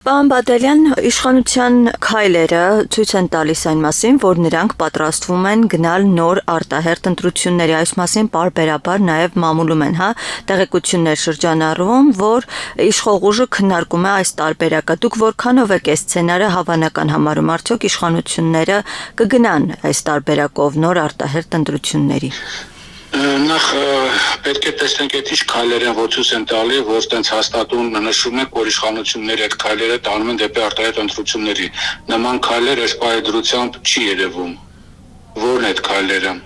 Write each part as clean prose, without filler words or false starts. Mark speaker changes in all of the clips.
Speaker 1: Պարոն Բադալյան, իշխանության քայլերը ցույց են տալիս այն մասին, որ նրանք պատրաստվում են գնալ նոր արտահերթ ընտրությունների, այս մասին պարբերաբար նաև մամուլում են, տեղեկություններ շրջանառվում, որ իշխող ուժը քննարկում է այս տարբերակը։ Դուք որքանով եք այս սցենարը հավանական համարում, արդյոք իշխանությունները կգնան այս տարբերակով նոր արտահերթ ընտրությունների։
Speaker 2: Նախ պետք է տեսնենք այդ ինչ քայլեր են, որ ցույց են տալի, որ տենց հաստատուն նշում եք, որ իշխանությունները այդ քայլերը տանում են դեպի արտահերթ ընտրությունների։ Նման քայլեր այս պայդրությամբ չի երևում։ Որն է այդ քայլերը։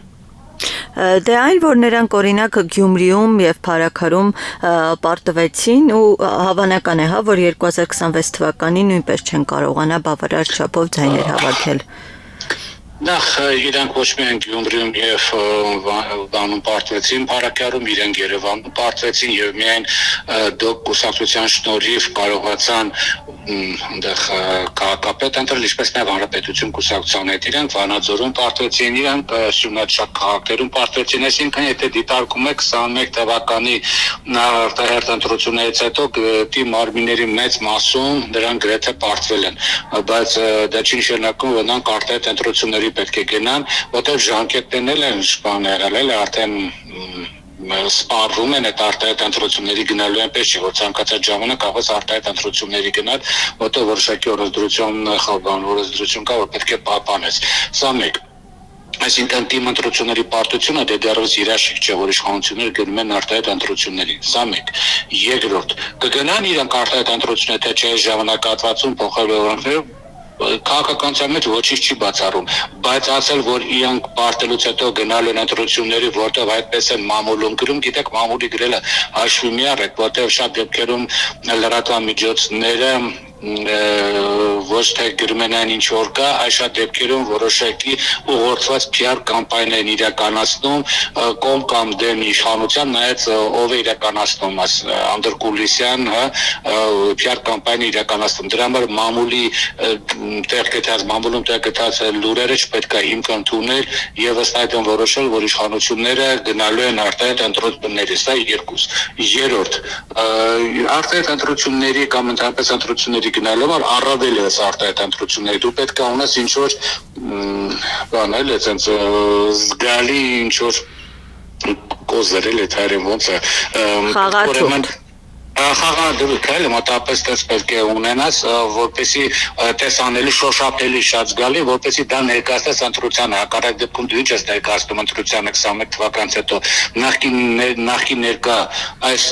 Speaker 1: Դե այն, որ նրանք օրինակ Գյումրիում եւ Փարաքարում պարտվեցին ու հավանական է, որ 2026 թվականին նույնպես չեն կարողանա բավարար չափով ձայներ հավաքել։
Speaker 2: Նախ իրանք ոչ միայն Գյումրիում եւ Վանում պարտվեցին, Փարաքարում իրենք Երևանում պարտվեցին եւ միայն դոկ կուսակցության շնորհիվ կարողացան այնտեղ քաղաքապետ ընտրել, ինչպես նաեւ հանրապետություն կուսակցության հետ իրենք Վանաձորում պարտվեցին, իրենք Սյունաչափ քաղաքներում պարտվեցին, այսինքն եթե դիտարկում եք 21 թվականի արտահերթ ընտրություններից հետո դի մարմինների մեծ մասում դրանք գրեթե պարտվել են, բայց դա չի նշանակում, որ նրանք արտահերթ ընտրությունների պետք է գնան, որտեղ ժամկետներն են եղել, արդեն սպառվում են այդ արտահերթ ընտրությունների գնալու այնպես չի, որ ցանկացած ժամանակ կարող է արտահերթ ընտրությունների գնալ, որտեղ որոշակի օրենսդրություն կա, որ պետք է պահպանես։ Սա մեկ։ Այսինքն թիմ ընտրությունների պարտությունը դեռևս երաշխիք չէ, որ իշխանությունները գնում են արտահերթ ընտրությունների։ Սա մեկ։ Երկրորդ, կգնան իրենք արտահերթ ընտրությունները, թե չէ ժամանակահատվածում փոխելու օրենքները քաղաքականության մեջ ոչինչ չի բացառում, բայց ասել, որ իրանք պարտելուց հետո գնալու են ընտրությունների, որտեղ այդպես են մամուլում գրում, գիտեք, մամուլի գրելը հաշվի մի առեք, որտեղ շատ դեպքերում լրատվամիջոցները ոչ թե գրում են այն ինչ որ կա, այլ շատ դեպքերում որոշակի ուղղորդված PR կամպանիա են իրականացնում կողմ կամ դեմ իշխանության, նայած ով է իրականացնում, անդրկուլիսյան, PR կամպանիա իրականացնում։ Դրա համար մամուլի մամուլում տեղ գտած լուրերը չպետք է հիմք ընդունել եւ ըստ այդմ որոշել, որ իշխանությունները գնալու են արտահերթ ընտրությունների, սա երկուս։ Երրորդ, արտահերթ ընտրությունների կամ ընդհանրապես ընտրությունների գնալու համար առավել էս արտահերթ ընտրությունների դու պետք է ունես ինչ որ բան էլ էս զգալի ինչ որ կոզեր էլ է թարեմ ոնց է
Speaker 1: խաղացում
Speaker 2: Խաղադրույքը մոտավորապես դες պետք է ունենաս, որպեսի տեսանելի շոշափելի շատ զգալի, որպեսի դա ներկայացնես ընտրությանը, հակառակ դեպքում դու ինչ ես ներկայացնում ընտրությանը 21 թվականից հետո նախկին ներկա այս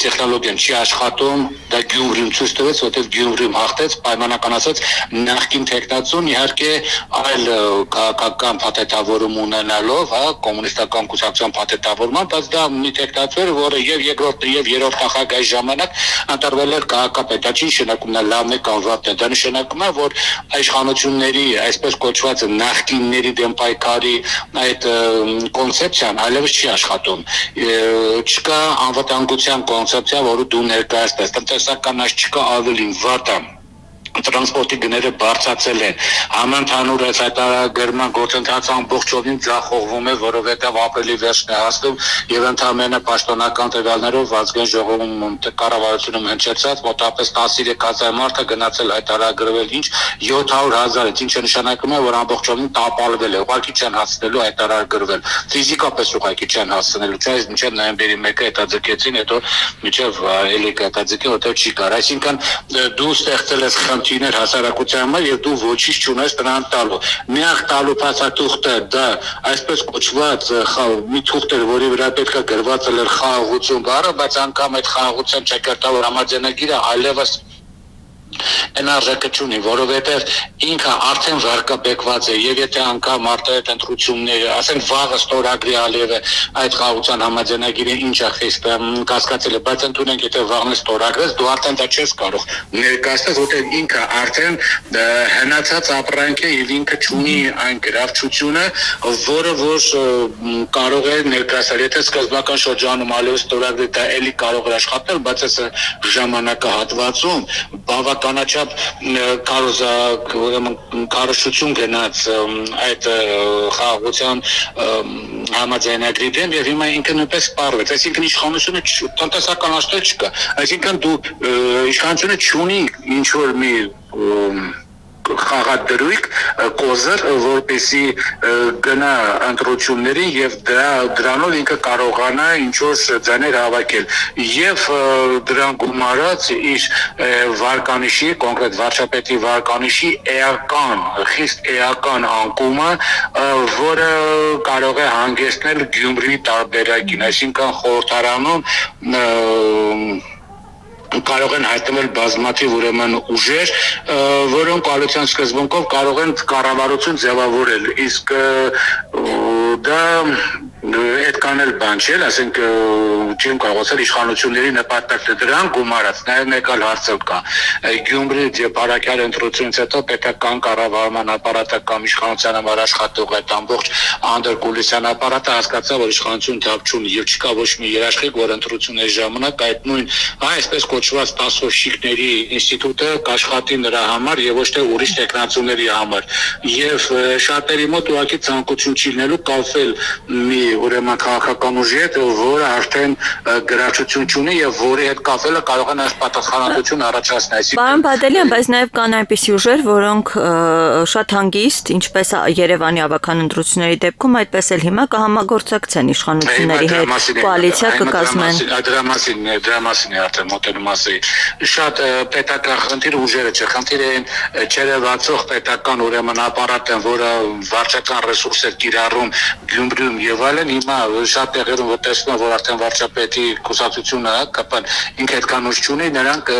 Speaker 2: տեխնոլոգիան չի աշխատում, դա Գյումրիում ցույց տվեց, որտեղ Գյումրիում հաղթեց, պայմանական ասած նախկին տեխնացուն իհարկե այլ քաղաքական փաթեթավորում ունենալով, կոմունիստական կուսակցության փաթեթավորման, բայց դա մի տեխնացու էր, որը եւ երկրորդ եւ երրորդ նախագահի ժամանակ ընտրվել էր քաղաքապետ, դա չի նշանակում նա լավն է կամ վատն է, դա նշանակում է, որ իշխանությունների այսպես կոչված նախկինների դեմ պայքարի այդ կոնցեպցիան այլևս չի աշխատում, չկա անվտանգության կոնցեպցիա, որը դու ներկայացնես, տնտեսական այս չկա ավելին վատ է տրանսպորտի գները բարձրացել են, համընդհանուր այս հայտարարագրման գործընթացը ամբողջովին ձախողվում է, որովհետև ապրիլի վերջն է հասնում եւ ընդհանրապես պաշտոնական տվյալներով ազգային ժողովում կառավարությունում հնչեցած մոտավորապես 13,000 մարդ է գնացել հայտարարագրվել ինչ 700,000, ինչը նշանակում է, որ ամբողջովին տապալվել է, ուղղակի չեն հասցնելու հայտարարագրվել, ֆիզիկապես ուղղակի չեն հասցնելու, չէ՞ մինչև նոյեմբերի 1-ը հետաձգեցին, հետո մինչև էլի հետաձգի, որտեղ չի կար, այսինքն դու ստեղծել ես խնդիրներ հասարակության համար եւ դու ոչինչ չունես նրան տալու։ Միակ տալու փաստաթուղթը դա այսպես կոչված մի թուղթ էր, որի վրա պետք է գրված էր խաղաղություն բառը, բայց անգամ այդ խաղաղության ճակատավոր համաձայնագիրը այլևս այն արժեքը չունի, որովհետև ինքը արդեն վարկաբեկված է եւ եթե անգամ արտահերթ ընտրությունները, ասենք վաղը ստորագրի Ալիևը այդ խաղաղության համաձայնագիրը ինչ է խիստ կասկածել է, բայց ընդունենք եթե վաղն ստորագրես, դու արդեն դա չես կարող ներկայացնել, որտեղ ինքը արդեն հնացած ապրանք է եւ ինքը չունի այն գրավչությունը, որը որ կարող է ներկայացնել, եթե սկզբնական շրջանում Ալիևը ստորագրի դա էլի կարող է աշխատել, բայց այս ժամանակահատվածում բավականաչափ քարոզություն գնաց այդ խաղաղության համաձայնագրի դեմ եւ հիմա ինքը նույնպես սպառվեց, այսինքն իշխանությունը տնտեսական աշխարհ չկա, այսինքն դու իշխանությունը չունի ինչ որ մի խաղադրույք կոզր, որպեսի գնա ընտրություններին եւ դրանով ինքը կարողանա ինչ որ ձայներ հավաքել եւ դրան գումարած իր վարկանիշի, կոնկրետ վարչապետի վարկանիշի խիստ էական անկումը, որը կարող է հանգեցնել Գյումրիի տարբերակին, այսինքն խորհրդարանում կարող են հայտնվել բազմաթիվ ուրեմն ուժեր, որոնք կոալիցիոն սկզբունքով կարող են կառավարություն ձևավորել, իսկ դա այդքան էլ բան չէ, ասենք չեմ կարողացել իշխանությունների նպատակը դրան գումարած, նաև մեկ այլ հարց կա, Գյումրի դեպարակյալ ընտրությունից հետո պետական կառավարման ապարատը կամ իշխանության համար աշխատող այդ ամբողջ անդրկուլիսյան ապարատը հասկացա, որ իշխանություն դեպ չունի եւ չկա ոչ մի երաշխիք, որ ընտրությունների ժամանակ այդ նույն այսպես կոչված տասովշիկների ինստիտուտը կաշխատի նրա համար եւ ոչ թե ուրիշ տեխնացուների համար եւ շատերի մոտ ուղղակի ցանկություն չի լինելու կապվել մի ուրեմն քաղաքական ուժի հետ, որը արդեն գրաչություն չունի եւ որի հետ կապելը կարող է նաեւ պատասխանատվություն առաջացնել։
Speaker 1: Պարոն Բադելյան, բայց նաեւ կան այնպիսի ուժեր, որոնք շատ հանգիստ, ինչպես Երևանի ավական ընտրությունների դեպքում, այդպես էլ հիմա կհամագործակցեն իշխանությունների հետ, կոալիցիա կկազմեն։
Speaker 2: Դրա մասին է արդեն մոտենում ասի։ Շատ պետական խնդիր ուժերը չէ, խնդիրը են չերևացող պետական ուրեմն ապարատը, որը վարչական ռեսուրսեր կիրառում Գյումրիում եւ այլն, հիմա շատ տեղերում տեսնում եմ, որ արդեն վարչապետի կուսակցությունը կապան ինքը այդքան ուժ չունի, նրանք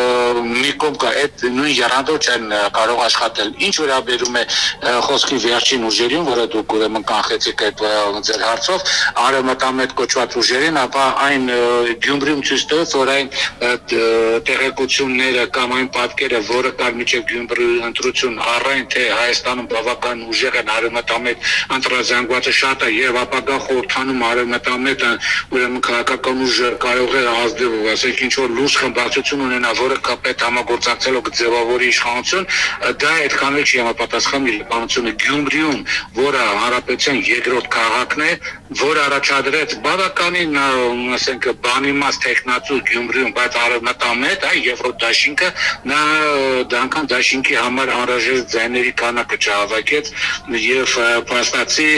Speaker 2: մի կողմ կա այդ նույն եռանդով չեն կարող աշխատել։ Ինչ վերաբերում է խոսքի վերջին ուժերին, որը դուք ուրեմն կանխեցիք այդ ձեր հարցով, արևմտամետ կոչված ուժերին, ապա այն Գյումրիում ցույց տվեց, որ այն տեղեկությունները կամ այն պատկերը, որը կար միջև Գյումրի ընտրություն առայն թե Հայաստանում բավական ուժեղ են արևմտամետ ընտրազանգվածը շատ է եւ ապագա խորհրդանում արևմտամետը ուրեմն քաղաքական ուժը կարող է ազդել, ասենք ինչ որ լուրջ խմբակցություն ունենա, որը կապետ համագործակցելով կձևավորի իշխանություն, դա այդքան էլ չի համապատասխան իրականությունը Գյումրիում, որը հանրապետության երկրորդ քաղաքն է, որ առաջադրեց բավականին, ասենք բանիմաց տեխնացու Գյումրիում, բայց արևմտամետ, Եվրոդաշինքը նա դանկան դաշինքի համար անհրաժեշտ ձայների քանակը չհավաքեց եւ փաստացի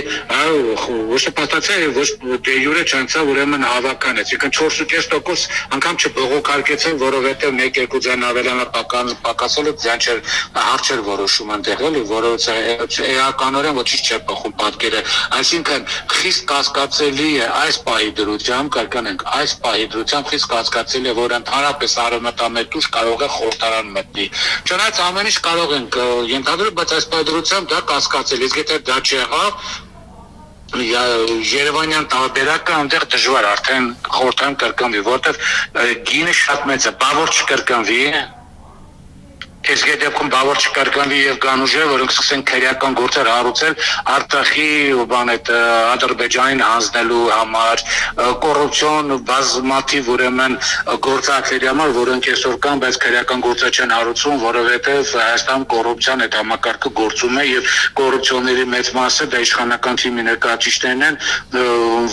Speaker 2: ոչ թե փաստացի ոչ դե յուրե չանցավ ուրեմն հավաքան, այսինքն 4.5% անգամ չբողոքարկեցին, որովհետեւ 1-2 ձայն ավելանալ պակասել ձայն չէր հարցեր որոշում են տեղել, որովհետեւ էականորեն ոչինչ չէ փոխում պատկերը, այսինքն խիստ կասկածելի է այս պահի դրությամբ, կրկնենք, այս պահի դրությամբ խիստ կասկածելի է, որ ընդհանրապես արևմտամետ ուժ կարող է խորհրդարան մտնի։ Չնայած ամեն ինչ կարող ենք ենթադրել, բայց այս պահի դրությամբ դա կասկածելի, իսկ եթե դա չեղավ, Երևանյան տարբերակը այնտեղ դժվար արդեն խորհրդարան կրկնվի, որովհետև գինը շատ մեծ է, բավոր չկրկնվի, Իսկ դեպքում բավոր չկրկնվի եւ կան ուժեր, որոնք սկսեն քրեական գործեր հարուցել Արցախի այդ Ադրբեջանին հանձնելու համար, կոռուպցիոն բազմաթիվ ուրեմն գործակցների համար, որոնք այսօր կան, բայց քրեական գործեր չեն հարուցում, որովհետեւ Հայաստանում կոռուպցիան այդ համակարգը գործում է եւ կոռուպցիոների մեծ մասը դա իշխանական թիմի ներկայացուցիչներն են,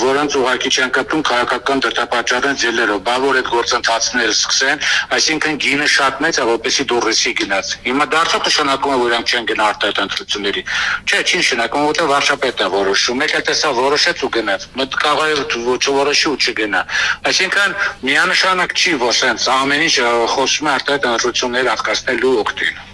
Speaker 2: որոնց ուղղակի չեն կապում քաղաքական դրդապատճառն ձելերով, բավոր այդ գործընթացները սկսեն, այսինքն գինը շատ մեծ է, որպեսզի դուրսի գնաց։ Հիմա դարձավ նշանակում է, որ իրանք չեն գնա արտահայտ ընտրությունների։ Չէ, չի նշանակում, որտեղ վարչապետն է որոշում։ Մեկ էլ տեսա որոշեց ու գնաց։ Մտ կարող է չորոշի ու չգնա։ Այսինքն միանշանակ չի, որ սենց ամեն ինչ խոսում է արտահայտ ընտրությունների հատկացնելու օգտին։